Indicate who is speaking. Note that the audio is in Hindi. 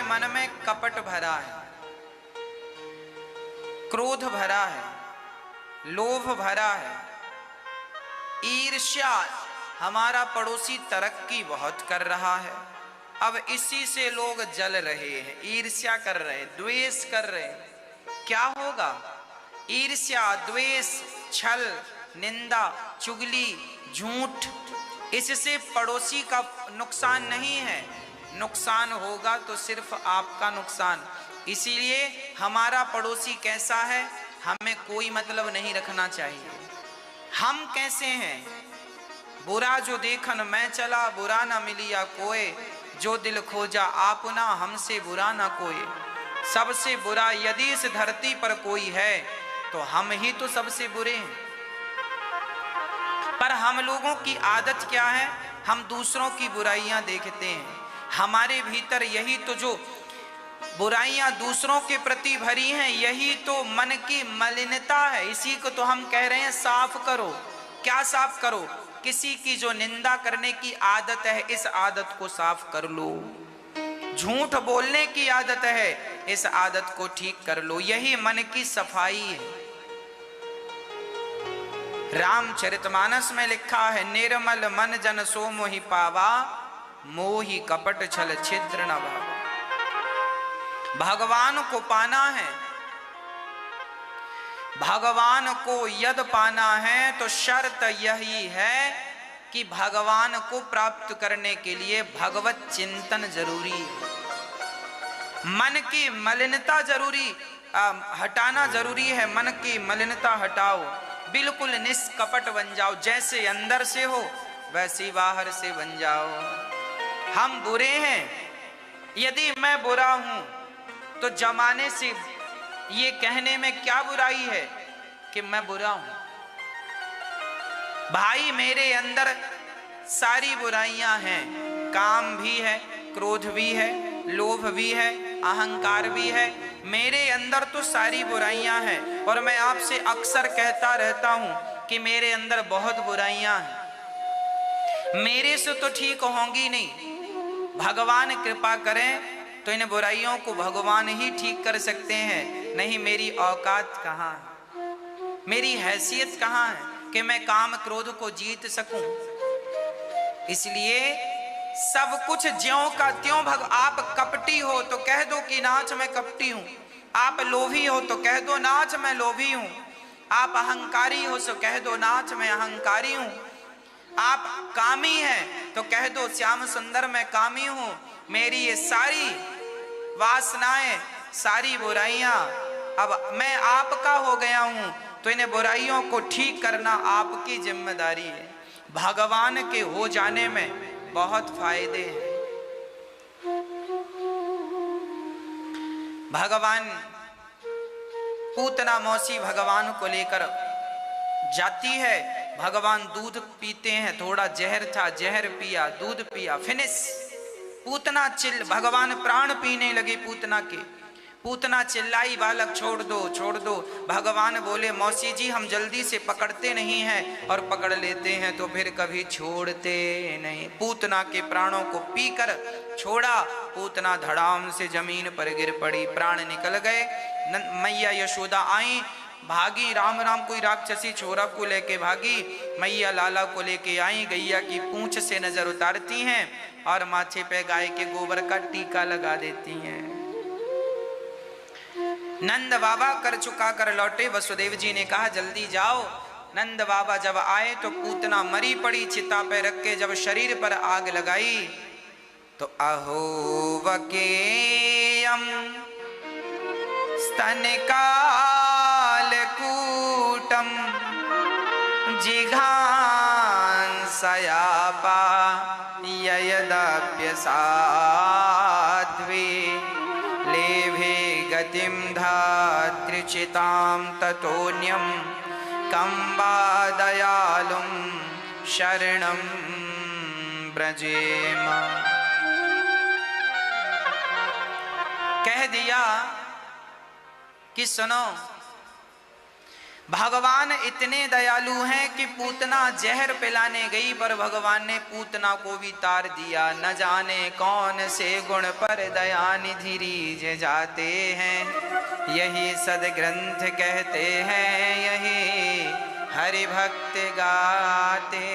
Speaker 1: मन में कपट भरा है, क्रोध भरा है, लोभ भरा है, ईर्ष्या। हमारा पड़ोसी तरक्की बहुत कर रहा है, अब इसी से लोग जल रहे हैं, ईर्ष्या कर रहे हैं, द्वेष कर रहे हैं। क्या होगा? ईर्ष्या, द्वेष, छल, निंदा, चुगली, झूठ, इससे पड़ोसी का नुकसान नहीं है, नुकसान होगा तो सिर्फ आपका नुकसान। इसीलिए हमारा पड़ोसी कैसा है हमें कोई मतलब नहीं रखना चाहिए। हम कैसे हैं? बुरा जो देखन मैं चला, बुरा ना मिलिया कोय, जो दिल खोजा आपना, हमसे बुरा ना कोई। सबसे बुरा यदि इस धरती पर कोई है तो हम ही तो सबसे बुरे हैं। पर हम लोगों की आदत क्या है? हम दूसरों की बुराइयां देखते हैं। हमारे भीतर यही तो जो बुराइयां दूसरों के प्रति भरी हैं, यही तो मन की मलिनता है। इसी को तो हम कह रहे हैं साफ करो। क्या साफ करो? किसी की जो निंदा करने की आदत है, इस आदत को साफ कर लो। झूठ बोलने की आदत है, इस आदत को ठीक कर लो। यही मन की सफाई है। रामचरितमानस में लिखा है, निर्मल मन जन सो मोहि पावा, मोहि कपट छल छिद्र न भावा। भगवान को पाना है, भगवान को यद पाना है तो शर्त यही है कि भगवान को प्राप्त करने के लिए भगवत चिंतन जरूरी है। मन की मलिनता जरूरी हटाना जरूरी है। मन की मलिनता हटाओ, बिल्कुल निष्कपट बन जाओ। जैसे अंदर से हो वैसे बाहर से बन जाओ। हम बुरे हैं, यदि मैं बुरा हूं तो जमाने से ये कहने में क्या बुराई है कि मैं बुरा हूं? भाई मेरे अंदर सारी बुराइयां हैं, काम भी है, क्रोध भी है, लोभ भी है, अहंकार भी है। मेरे अंदर तो सारी बुराइयां हैं और मैं आपसे अक्सर कहता रहता हूं कि मेरे अंदर बहुत बुराइयां हैं। मेरे से तो ठीक होंगी नहीं। भगवान कृपा करें तो इन बुराइयों को भगवान ही ठीक कर सकते हैं। नहीं मेरी औकात कहाँ है, मेरी हैसियत कहाँ है कि मैं काम क्रोध को जीत सकूं। इसलिए सब कुछ ज्यों का त्यों आप कपटी हो तो कह दो कि नाच मैं कपटी हूं। आप लोभी हो तो कह दो नाच मैं लोभी हूं। आप अहंकारी हो तो कह दो नाच मैं अहंकारी हूं। आप कामी हैं तो कह दो श्याम सुंदर मैं कामी हूं। मेरी ये सारी वासनाएं, सारी बुराइयां, अब मैं आपका हो गया हूं तो इन्हें बुराइयों को ठीक करना आपकी जिम्मेदारी है। भगवान के हो जाने में बहुत फायदे हैं। भगवान पूतना मौसी भगवान को लेकर जाती है। भगवान दूध पीते हैं, थोड़ा जहर था, जहर पिया, दूध पिया, फिनिश। पूतना भगवान प्राण पीने लगे पूतना के। पूतना चिल्लाई बालक छोड़ दो, छोड़ दो। भगवान बोले मौसी जी हम जल्दी से पकड़ते नहीं हैं और पकड़ लेते हैं तो फिर कभी छोड़ते नहीं। पूतना के प्राणों को पीकर छोड़ा। पूतना धड़ाम से जमीन पर गिर पड़ी, प्राण निकल गए। मैया यशोदा आई, भागी राम राम, कोई राक्षसी छोरा को लेके भागी। मैया लाला को लेके आई, गैया की पूंछ से नजर उतारती हैं और माथे पे गाय के गोबर का टीका लगा देती हैं। नंद बाबा कर चुका कर लौटे। वसुदेव जी ने कहा जल्दी जाओ। नंद बाबा जब आए तो पूतना मरी पड़ी, चिता पे रख के जब शरीर पर आग लगाई तो अहो वकेयम स्तन काल कूटम जिघांसयापा ययदाप्य साध्वी लेभे गतिम धात्रिचितां ततोन्यम कंबा दयालुम शरणं ब्रजेम। कह दिया कि सुनो, भगवान इतने दयालु हैं कि पूतना जहर पिलाने गई पर भगवान ने पूतना को भी तार दिया। न जाने कौन से गुण पर दया निधि रीझ जाते हैं, यही सदग्रंथ कहते हैं, यही हरि भक्त गाते